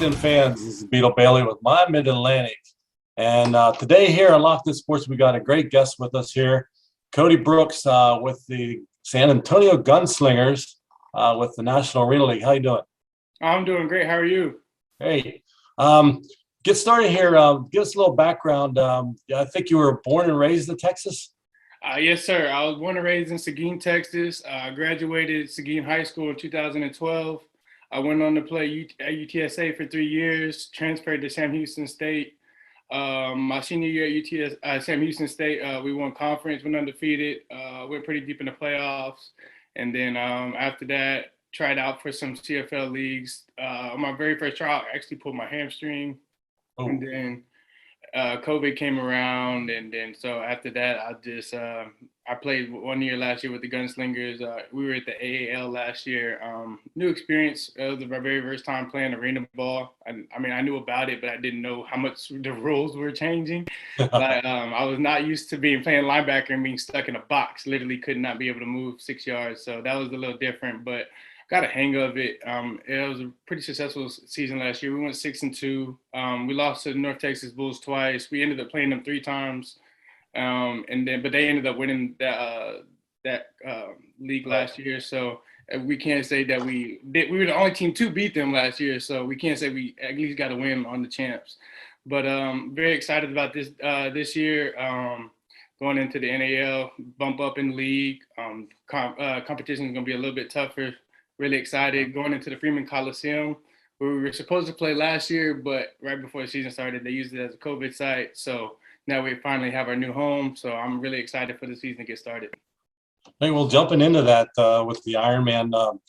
LockedIn fans, this is Beetle Bailey with my Mid-Atlantic. And today here on LockedIn Sports, we got a great guest with us here, Codie Brooks with the San Antonio Gunslingers with the National Arena League. How you doing? I'm doing great. How are you? Hey, get started here. Give us a little background. I think you were born and raised in Texas? Yes, sir. I was born and raised in Seguin, Texas. Graduated Seguin High School in 2012. I went on to play at UTSA for 3 years, transferred to Sam Houston State. My senior year at Sam Houston State, we won conference, went undefeated, went pretty deep in the playoffs. And then after that, tried out for some CFL leagues. My very first trial, I actually pulled my hamstring. Oh. And then COVID came around, and then so after that, I played 1 year last year with the Gunslingers. We were at the AAL last year. New experience. It was my very first time playing arena ball. I mean, I knew about it, but I didn't know how much the rules were changing. Like, I was not used to playing linebacker and being stuck in a box. Literally could not be able to move 6 yards. So that was a little different, but got a hang of it. It was a pretty successful season last year. We went 6-2. We lost to the North Texas Bulls twice. We ended up playing them 3 times, but they ended up winning that league last year. So we can't say that we were the only team to beat them last year. So we can't say we at least got a win on the champs. But very excited about this year. Going into the NAL, bump up in the league. Competition is going to be a little bit tougher. Really excited going into the Freeman Coliseum, where we were supposed to play last year, but right before the season started, they used it as a COVID site. So now we finally have our new home. So I'm really excited for the season to get started. Hey, well, jumping into that with the Ironman,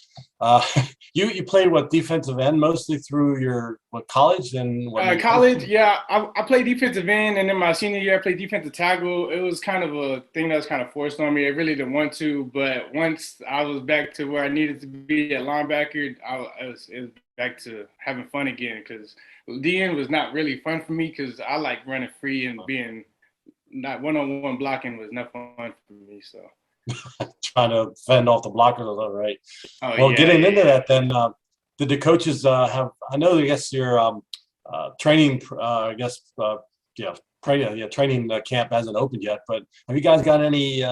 you played what, defensive end mostly through your college and college? Yeah, I played defensive end, and then my senior year I played defensive tackle. It was kind of a thing that was kind of forced on me. I really didn't want to, but once I was back to where I needed to be at linebacker, it was back to having fun again. Because DN was not really fun for me because I like running free and being not one-on-one blocking was not fun for me. So. Trying to fend off the blockers, all right. Oh, well, yeah, getting into that, then did the coaches have? I know, I guess your training, training camp hasn't opened yet. But have you guys got any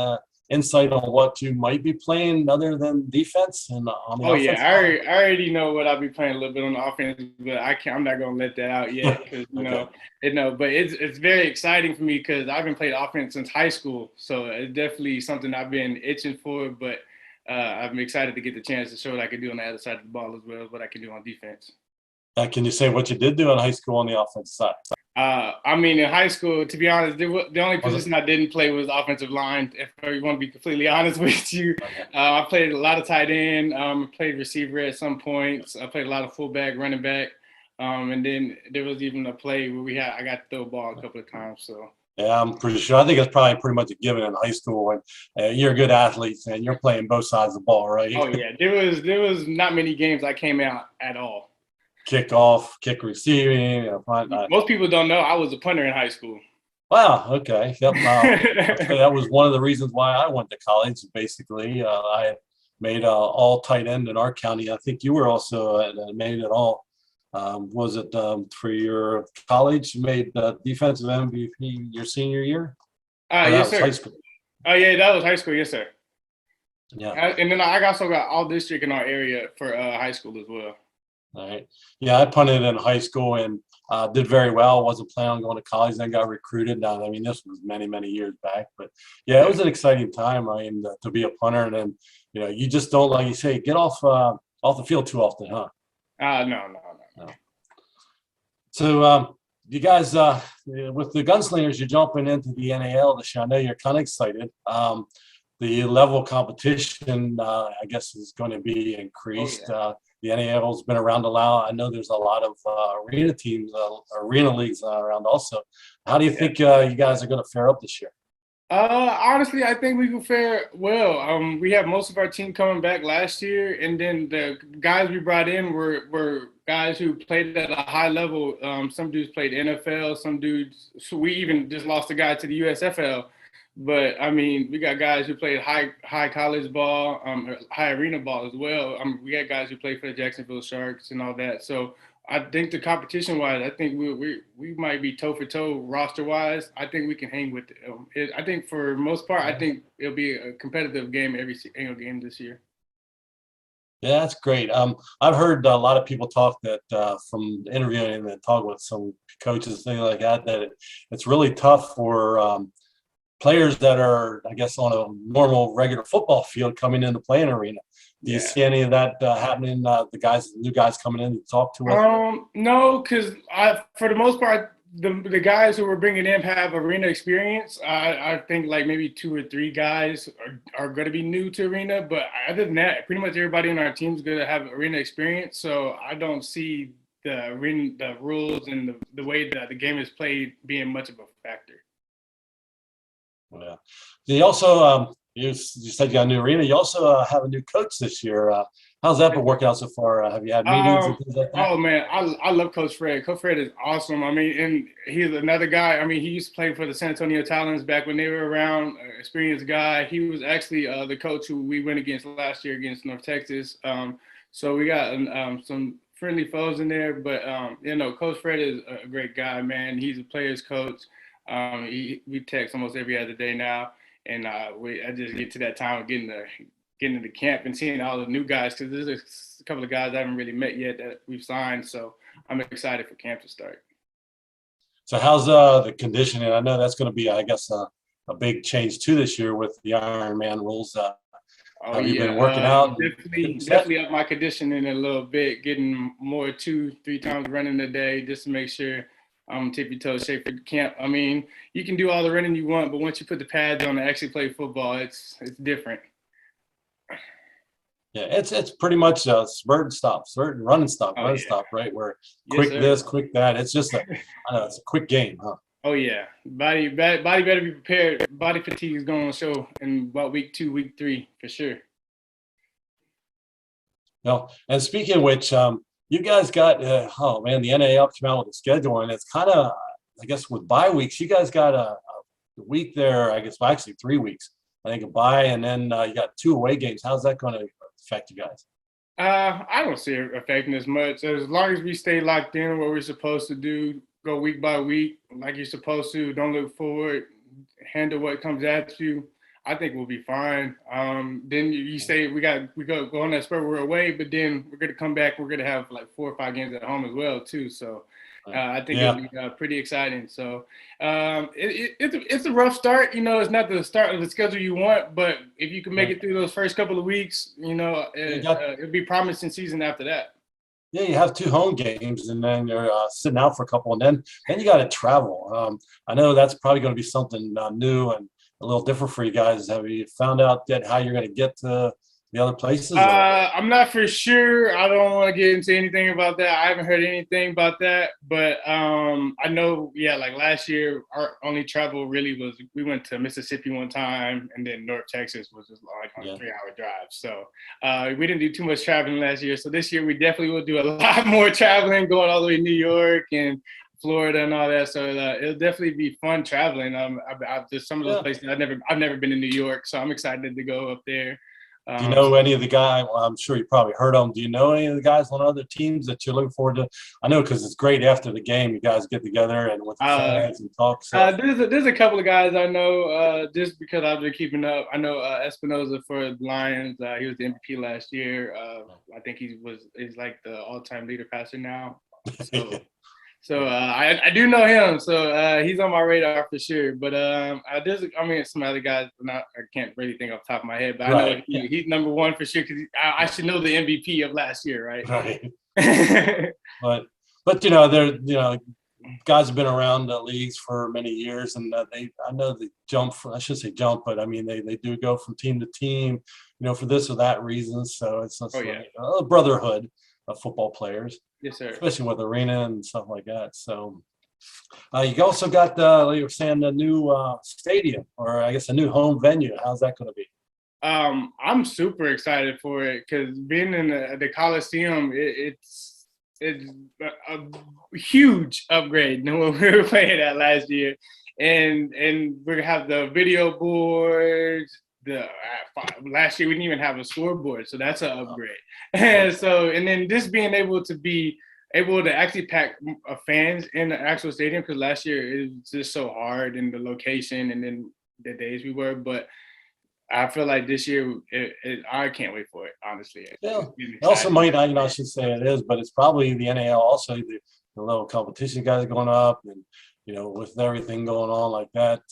insight on what you might be playing other than defense and on the offense? Yeah, I already know what I'll be playing a little bit on the offense, but I'm not gonna let that out yet because But it's very exciting for me because I've been playing offense since high school, so it's definitely something I've been itching for. But I'm excited to get the chance to show what I can do on the other side of the ball as well as what I can do on defense. Can you say what you did do in high school on the offensive side? I mean, in high school, to be honest, the only position I didn't play was offensive line. If I want to be completely honest with you, I played a lot of tight end, played receiver at some points. I played a lot of fullback, running back, and then there was even a play where I got to throw a ball a couple of times. So. Yeah, I'm pretty sure. I think it's probably pretty much a given in high school when you're a good athlete and you're playing both sides of the ball, right? Oh yeah, there was not many games I came out at all. Kickoff, kick receiving. Most people don't know I was a punter in high school. Wow. Okay. Yep. That was one of the reasons why I went to college. Basically, I made all tight end in our county. I think you were also made it all. Was it for your college? You made defensive MVP your senior year? Yes, sir. High school. Oh yeah, that was high school. Yes, sir. Yeah. And then I also got all district in our area for high school as well. All right. Yeah, I punted in high school and did very well. Wasn't planning on going to college, then got recruited. Now, I mean, this was many, many years back, but yeah, it was an exciting time. I mean, to be a punter, and then you just don't, like you say, get off the field too often, huh? No. So, you guys, with the Gunslingers, you're jumping into the NAL this year. I know you're kind of excited. The level of competition, I guess, is going to be increased. Oh, yeah. The NAL's been around a while. I know there's a lot of arena teams, arena leagues around also. How do you think you guys are going to fare up this year? Honestly, I think we will fare well. We have most of our team coming back last year, and then the guys we brought in were guys who played at a high level. Some dudes played NFL, some dudes. So we even just lost a guy to the USFL. But I mean, we got guys who played high college ball, high arena ball as well. We got guys who played for the Jacksonville Sharks and all that. So I think the competition wise, I think we might be toe for toe roster wise. I think we can hang with it. I think for most part, I think it'll be a competitive game every single game this year. Yeah, that's great. I've heard a lot of people talk that from interviewing and talking with some coaches, things like that, that it's really tough for players that are, I guess, on a normal, regular football field coming in to play an arena. Do you Yeah. see any of that happening? The new guys coming in to talk to us? No, because for the most part, the guys who we're bringing in have arena experience. I think like maybe 2 or 3 guys are going to be new to arena, but other than that, pretty much everybody in our team is going to have arena experience. So I don't see the rules and the way that the game is played being much of a factor. Yeah. You also, you said you got a new arena. You also have a new coach this year. How's that been working out so far? Have you had meetings and things like that? Oh man, I love Coach Fred. Coach Fred is awesome. I mean, and he's another guy. I mean, he used to play for the San Antonio Talons back when they were around. Experienced guy. He was actually the coach who we went against last year against North Texas. So we got some friendly foes in there, but Coach Fred is a great guy, man. He's a player's coach. We text almost every other day now, and I just get to that time of getting into camp and seeing all the new guys, because there's a couple of guys I haven't really met yet that we've signed. So I'm excited for camp to start. So how's the conditioning? I know that's going to be, I guess, a big change too this year with the Ironman rules. Have you been working out? Definitely up my conditioning a little bit, getting more 2-3 times running a day just to make sure I'm tippy-toe shape for camp. I mean, you can do all the running you want, but once you put the pads on to actually play football, it's different. Yeah, it's pretty much a spurt and stop, spurt and run and stop, stop, right? Where quick this, quick that. It's just I know it's a quick game, huh? Oh yeah, body better be prepared. Body fatigue is going to show in about week 2, week 3 for sure. And speaking of which, you guys got oh man, the NAL came out with a schedule, and it's kind of, I guess, with bye weeks. You guys got a week there, I guess, well, actually 3 weeks. I think a bye, and then you got 2 away games. How's that going to affect you guys? I don't see it affecting as much. As long as we stay locked in what we're supposed to do, go week by week like you're supposed to, don't look forward, handle what comes at you, I think we'll be fine. Then you say we go on that spur, we're away, but then we're going to come back, we're going to have like 4 or 5 games at home as well too. So I think it'll be pretty exciting. So it's a rough start. It's not the start of the schedule you want, but if you can make it through those first couple of weeks, it'll be promising season after that. Yeah, you have 2 home games, and then you're sitting out for a couple, and then you got to travel. I know that's probably going to be something new and a little different for you guys. Have you found out yet how you're going to get to the other places? I'm not for sure. I don't want to get into anything about that. I haven't heard anything about that, but I know, like last year, our only travel really was we went to Mississippi one time, and then North Texas was just like on a 3-hour drive. So we didn't do too much traveling last year. So this year we definitely will do a lot more traveling, going all the way to New York and Florida and all that. So it'll definitely be fun traveling. There's some of those places I've never been in New York, so I'm excited to go up there. Do you know any of the guys? Well, I'm sure you probably heard of them. Do you know any of the guys on other teams that you're looking forward to? I know, because it's great after the game, you guys get together and with the fans and talk. So. There's a couple of guys I know just because I've been keeping up. I know Espinoza for the Lions. He was the MVP last year. I think he's like the all-time leader passer now. So I do know him, so he's on my radar for sure. But some other guys, I can't really think off the top of my head, but I know he's number 1 for sure, because I should know the MVP of last year, right? Right. but guys have been around the leagues for many years, and I know they jump. I should say jump, but I mean they do go from team to team, for this or that reason. So it's a brotherhood of football players. Yes, sir. Especially with arena and stuff like that. So you also got you were saying the new stadium, or I guess a new home venue. How's that going to be? I'm super excited for it, because being in the Coliseum, it's a huge upgrade than what we were playing at last year, and we're gonna have the video boards. Last year we didn't even have a scoreboard, so that's an upgrade. And then this being able to be able to actually pack fans in the actual stadium, because last year it was just so hard in the location and then the days we were. But I feel like this year, I can't wait for it, honestly. Yeah, it also might not, I should say it is, but it's probably the NAL also, the level of competition guys going up, and, with everything going on like that.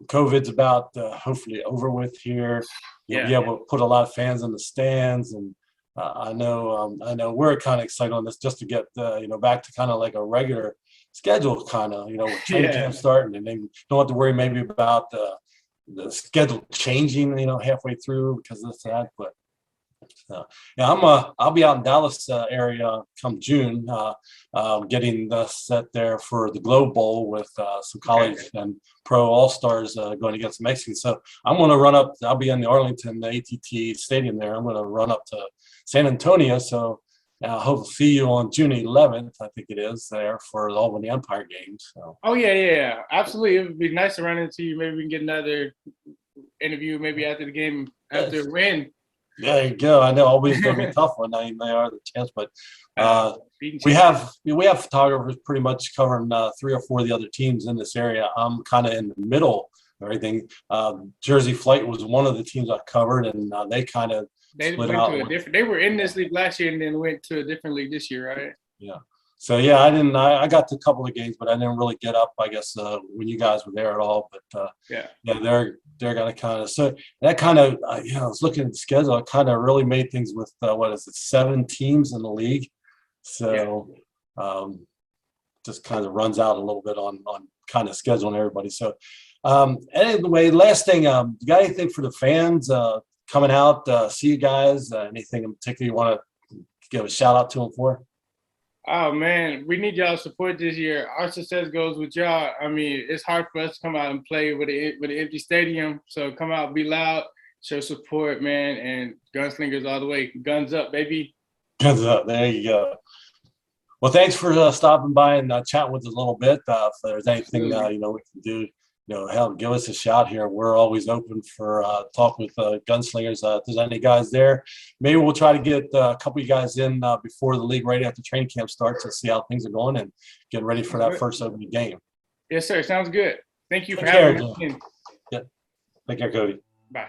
COVID's about hopefully over with here. You'll be able to put a lot of fans in the stands, and I know we're kind of excited on this just to get back to kind of like a regular schedule, kind of with training camp starting, and then don't have to worry maybe about the schedule changing halfway through because of that. But I'll be out in Dallas area come June, getting set there for the Globe Bowl with some college and pro all-stars going against the Mexicans. So I'm going to run up. I'll be in the Arlington, the AT&T Stadium there. I'm going to run up to San Antonio. So I hope to see you on June 11th, I think it is, there for the Albany Empire games. So. Oh, yeah, absolutely. It would be nice to run into you. Maybe we can get another interview maybe after the game, after the win. There you go. I know always going to be a tough one. They are the chance, but we have photographers pretty much covering 3 or 4 of the other teams in this area. I'm kind of in the middle of everything. Jersey Flight was one of the teams I covered, and they kind of split out. They were in this league last year and then went to a different league this year, right? Yeah. So yeah, I got to a couple of games, but I didn't really get up, I guess, when you guys were there at all. But they're gonna kind of, so that kind of I was looking at the schedule. It kind of really made things with 7 teams in the league. So just kind of runs out a little bit on kind of scheduling everybody. So anyway, last thing, you got anything for the fans coming out, see you guys? Anything in particular you want to give a shout out to them for? Oh man, we need y'all support this year. Our success goes with y'all. I mean, it's hard for us to come out and play with an empty stadium. So come out, be loud, show support, man, and Gunslingers all the way. Guns up, baby. Guns up. There you go. Well, thanks for stopping by and chatting with us a little bit. If there's anything we can do, help give us a shout here. We're always open for talk with Gunslingers. If there's any guys there, maybe we'll try to get a couple of you guys in before the league, right after training camp starts, to see how things are going and get ready for that first opening game. Yes, sir. Sounds good. Thank you for having me. Yeah. Take care, Cody. Bye.